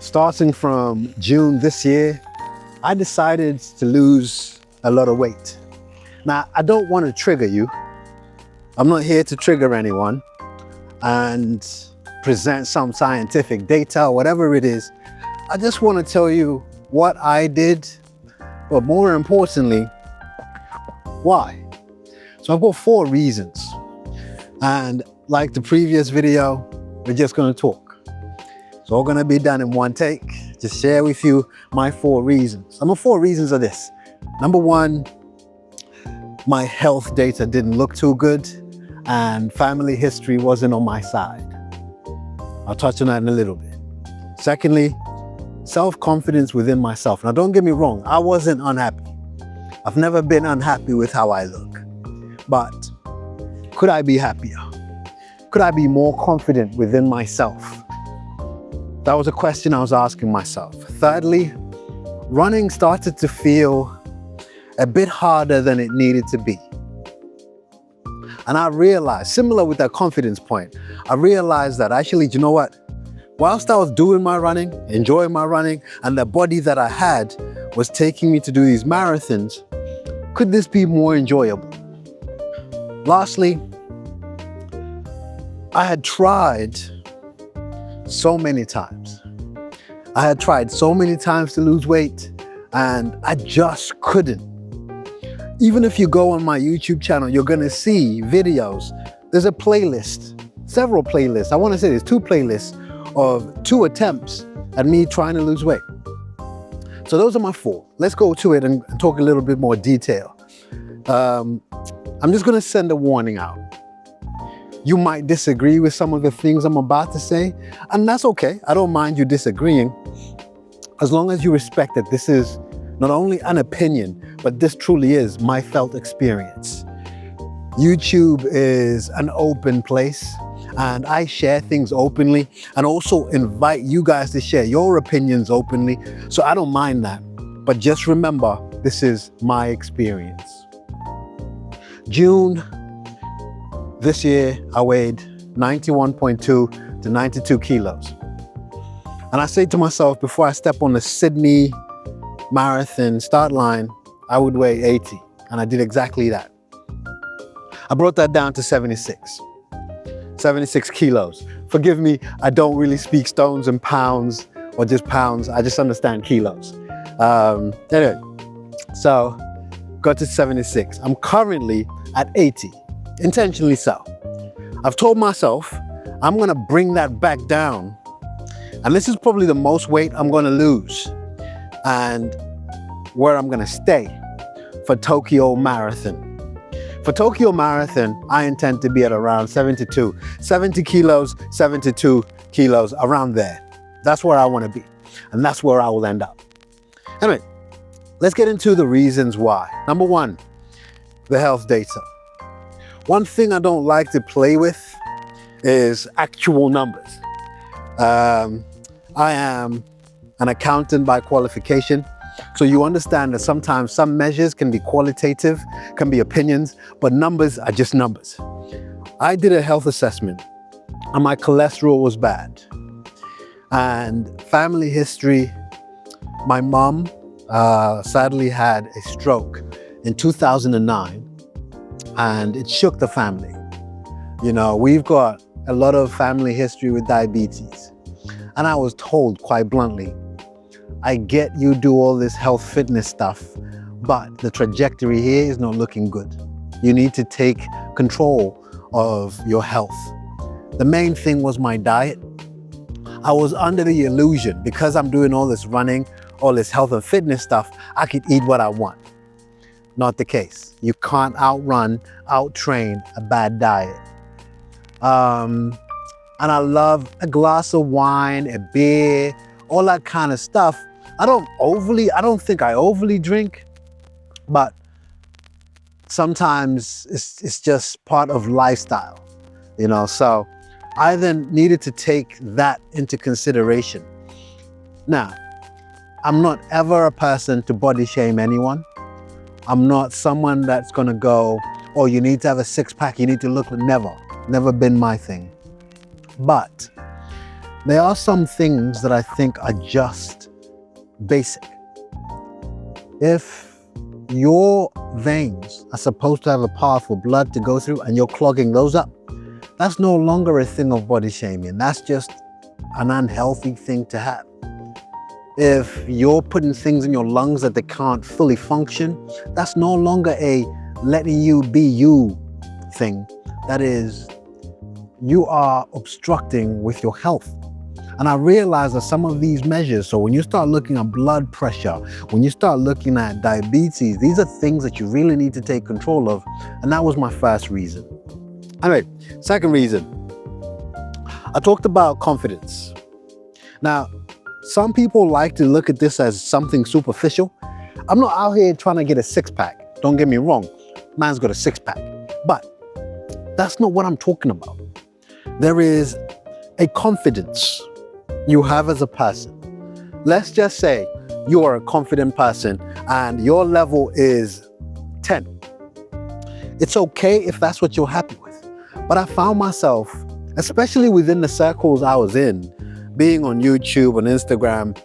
Starting from June this year, I decided to lose a lot of weight. Now, I don't want to trigger you. I'm not here to trigger anyone and present some scientific data or whatever it is. I just want to tell you what I did, but more importantly, why. So I've got 4 reasons. And like the previous video, we're just going to talk. It's all going to be done in one take. Just share with you my 4 reasons. And my 4 reasons are this. Number 1, my health data didn't look too good and family history wasn't on my side. I'll touch on that in a little bit. Secondly, self-confidence within myself. Now, don't get me wrong, I wasn't unhappy. I've never been unhappy with how I look. But could I be happier? Could I be more confident within myself? That was a question I was asking myself. Thirdly, running started to feel a bit harder than it needed to be. And I realized, similar with that confidence point, I realized that actually, do you know what? Whilst I was doing my running, enjoying my running, and the body that I had was taking me to do these marathons, could this be more enjoyable? Lastly, I had tried so many times. I had tried so many times to lose weight and I just couldn't. Even if you go on my YouTube channel, you're gonna see videos. There's a playlist, several playlists. I wanna say there's 2 playlists of 2 attempts at me trying to lose weight. So those are my 4. Let's go to it and talk a little bit more detail. I'm just gonna send a warning out. You might disagree with some of the things I'm about to say, and that's okay. I don't mind you disagreeing, as long as you respect that this is not only an opinion, but this truly is my felt experience. YouTube is an open place, and I share things openly, and also invite you guys to share your opinions openly, so I don't mind that. But just remember, this is my experience. June this year, I weighed 91.2 to 92 kilos. And I say to myself, before I step on the Sydney Marathon start line, I would weigh 80. And I did exactly that. I brought that down to 76 kilos. Forgive me, I don't really speak stones and pounds or just pounds. I just understand kilos. Anyway, so got to 76. I'm currently at 80. Intentionally so. I've told myself I'm gonna bring that back down. And this is probably the most weight I'm gonna lose and where I'm gonna stay for Tokyo Marathon. For Tokyo Marathon, I intend to be at around 70 kilos, 72 kilos, around there. That's where I wanna be. And that's where I will end up. Anyway, let's get into the reasons why. Number 1, the health data. One thing I don't like to play with is actual numbers. I am an accountant by qualification, so you understand that sometimes some measures can be qualitative, can be opinions, but numbers are just numbers. I did a health assessment and my cholesterol was bad. And family history, my mom sadly had a stroke in 2009. And it shook the family. You know, we've got a lot of family history with diabetes. And I was told quite bluntly, I get you do all this health fitness stuff, but the trajectory here is not looking good. You need to take control of your health. The main thing was my diet. I was under the illusion, because I'm doing all this running, all this health and fitness stuff, I could eat what I want. Not the case. You can't outrun, out-train a bad diet. And I love a glass of wine, a beer, all that kind of stuff. I don't think I overly drink, but sometimes it's just part of lifestyle, you know? So I then needed to take that into consideration. Now, I'm not ever a person to body shame anyone. I'm not someone that's gonna go, oh, you need to have a 6-pack, you need to look, never been my thing. But there are some things that I think are just basic. If your veins are supposed to have a path for blood to go through and you're clogging those up, that's no longer a thing of body shaming. That's just an unhealthy thing to have. If you're putting things in your lungs that they can't fully function, that's no longer a letting you be you thing. That is, you are obstructing with your health. And I realize that some of these measures, so when you start looking at blood pressure, when you start looking at diabetes, these are things that you really need to take control of. And that was my first reason. Anyway, second reason, I talked about confidence. Now, some people like to look at this as something superficial. I'm not out here trying to get a six-pack. Don't get me wrong. Man's got a six-pack. But that's not what I'm talking about. There is a confidence you have as a person. Let's just say you are a confident person and your level is 10. It's okay if that's what you're happy with. But I found myself, especially within the circles I was in, being on YouTube, on Instagram,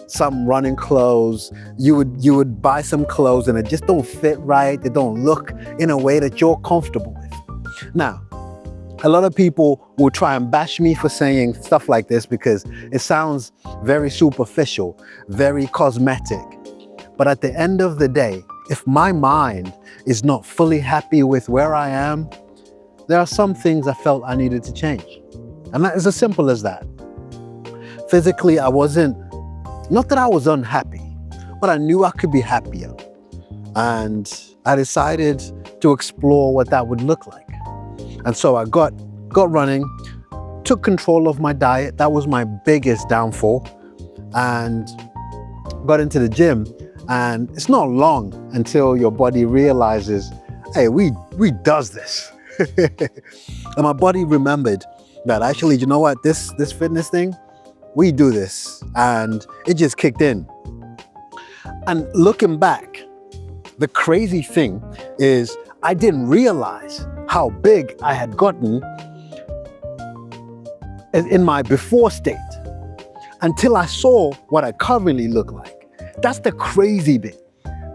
some running clothes, you would buy some clothes and it just don't fit right. They don't look in a way that you're comfortable with. Now, a lot of people will try and bash me for saying stuff like this because it sounds very superficial, very cosmetic. But at the end of the day, if my mind is not fully happy with where I am, there are some things I felt I needed to change. And that is as simple as that. Physically, I wasn't, not that I was unhappy, but I knew I could be happier. And I decided to explore what that would look like. And so I got running, took control of my diet. That was my biggest downfall, and got into the gym. And it's not long until your body realizes, hey, we does this. And my body remembered that actually, you know what, this fitness thing, we do this. And it just kicked in. And looking back, the crazy thing is I didn't realize how big I had gotten in my before state until I saw what I currently look like. That's the crazy bit.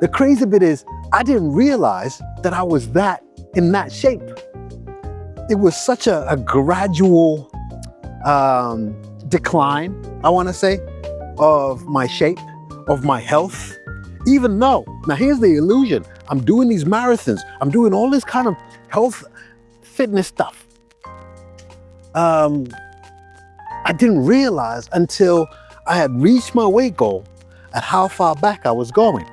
The crazy bit is I didn't realize that I was in that shape. It was such a gradual decline, I want to say, of my shape, of my health. Even though, now here's the illusion, I'm doing these marathons, I'm doing all this kind of health, fitness stuff. I didn't realize until I had reached my weight goal at how far back I was going.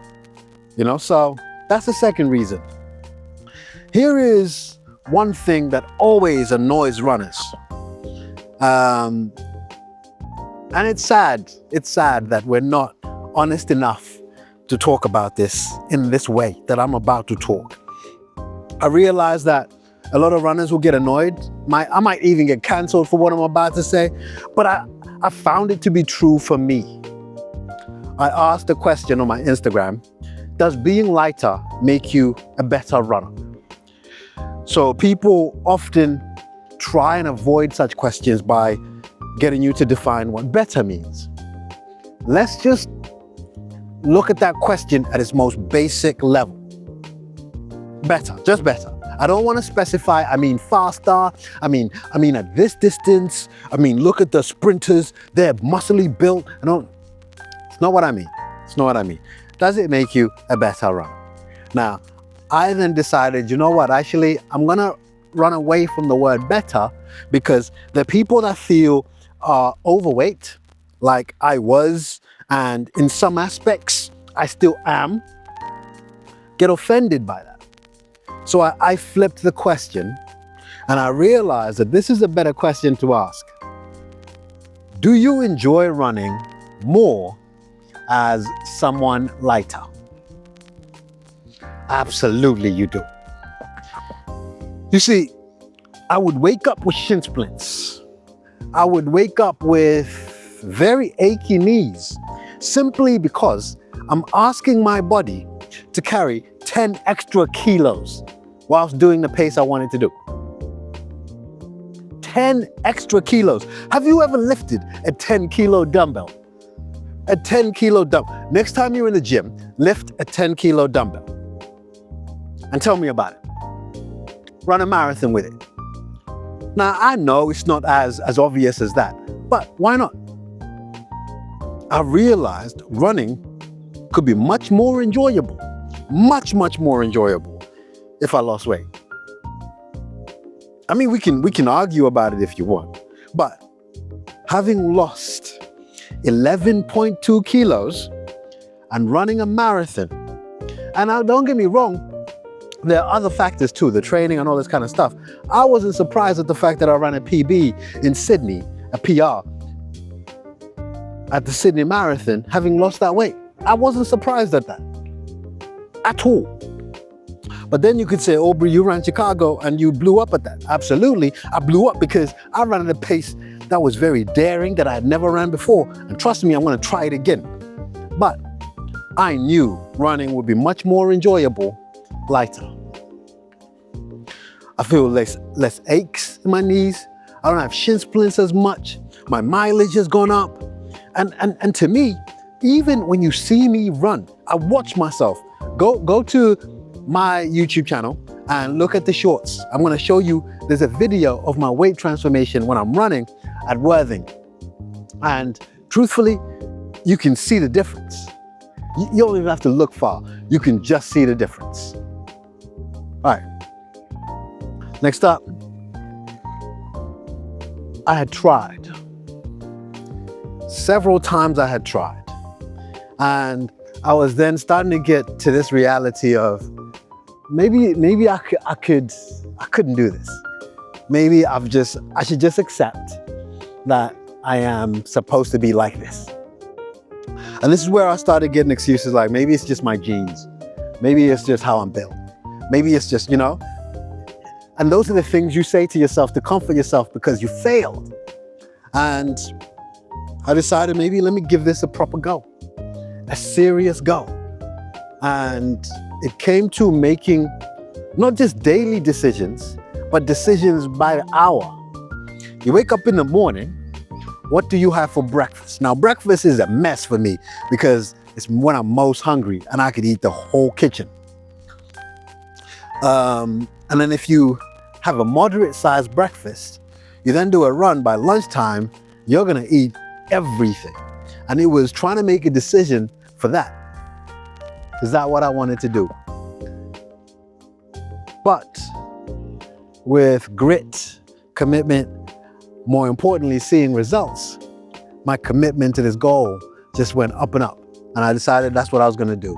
So that's the second reason. Here is one thing that always annoys runners. And it's sad that we're not honest enough to talk about this in this way that I'm about to talk. I realize that a lot of runners will get annoyed. I might even get canceled for what I'm about to say, but I found it to be true for me. I asked a question on my Instagram, does being lighter make you a better runner? So people often try and avoid such questions by getting you to define what better means. Let's just look at that question at its most basic level. Better, just better. I don't want to specify, I mean faster, I mean at this distance, look at the sprinters, they're muscly built. It's not what I mean. It's not what I mean. Does it make you a better runner? Now, I then decided, you know what, actually, I'm gonna run away from the word better because the people that feel overweight, like I was, and in some aspects, I still am, get offended by that. So I flipped the question and I realized that this is a better question to ask. Do you enjoy running more as someone lighter? Absolutely you do. You see, I would wake up with shin splints. I would wake up with very achy knees simply because I'm asking my body to carry 10 extra kilos whilst doing the pace I wanted to do. 10 extra kilos. Have you ever lifted a 10-kilo dumbbell? A 10-kilo dumbbell. Next time you're in the gym, lift a 10-kilo dumbbell and tell me about it. Run a marathon with it. Now, I know it's not as obvious as that, but why not? I realized running could be much more enjoyable, much more enjoyable if I lost weight. I mean, we can argue about it if you want, but having lost 11.2 kilos and running a marathon, and now don't get me wrong, there are other factors too, the training and all this kind of stuff. I wasn't surprised at the fact that I ran a PB in Sydney, a PR, at the Sydney Marathon, having lost that weight. I wasn't surprised at that, at all. But then you could say, Aubrey, you ran Chicago and you blew up at that. Absolutely, I blew up because I ran at a pace that was very daring, that I had never ran before. And trust me, I'm gonna try it again. But I knew running would be much more enjoyable, lighter. I feel less aches in my knees. I don't have shin splints as much. My mileage has gone up. And to me, even when you see me run, I watch myself. Go to my YouTube channel and look at the shorts. I'm gonna show you, there's a video of my weight transformation when I'm running at Worthing. And truthfully, you can see the difference. You don't even have to look far. You can just see the difference. All right, next up, I had tried. Several times I had tried. And I was then starting to get to this reality of maybe I couldn't do this. Maybe I should just accept that I am supposed to be like this. And this is where I started getting excuses like, maybe it's just my genes. Maybe it's just how I'm built. Maybe it's just, and those are the things you say to yourself to comfort yourself because you failed. And I decided maybe let me give this a proper go, a serious go. And it came to making not just daily decisions, but decisions by the hour. You wake up in the morning, what do you have for breakfast? Now, breakfast is a mess for me because it's when I'm most hungry and I could eat the whole kitchen. And then if you have a moderate sized breakfast, you then do a run by lunchtime, you're gonna eat everything. And it was trying to make a decision for that. Is that what I wanted to do? But with grit, commitment, more importantly, seeing results, my commitment to this goal just went up and up. And I decided that's what I was gonna do.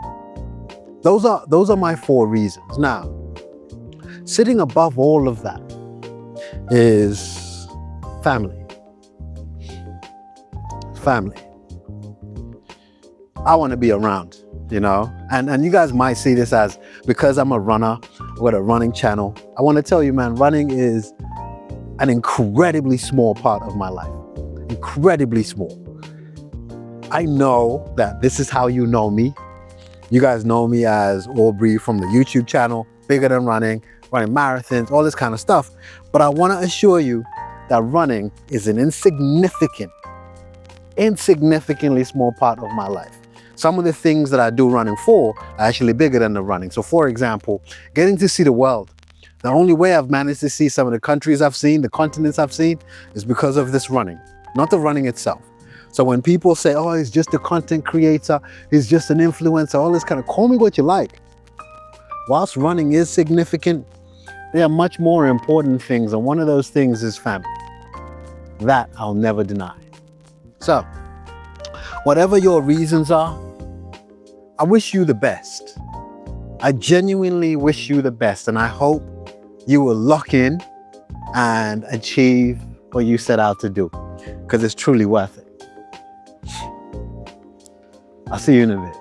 Those are my 4 reasons. Now, sitting above all of that is family. Family. I want to be around, and you guys might see this as, because I'm a runner with a running channel. I want to tell you, man, running is an incredibly small part of my life. Incredibly small. I know that this is how you know me. You guys know me as Aubrey from the YouTube channel, bigger than running marathons, all this kind of stuff. But I want to assure you that running is an insignificantly small part of my life. Some of the things that I do running for are actually bigger than the running. So for example, getting to see the world. The only way I've managed to see some of the countries I've seen, the continents I've seen, is because of this running, not the running itself. So when people say, oh, he's just a content creator, he's just an influencer, all this kind of, call me what you like. Whilst running is significant, there are much more important things, and one of those things is family. That I'll never deny. So, whatever your reasons are, I wish you the best. I genuinely wish you the best, and I hope you will lock in and achieve what you set out to do, because it's truly worth it. I'll see you in a bit.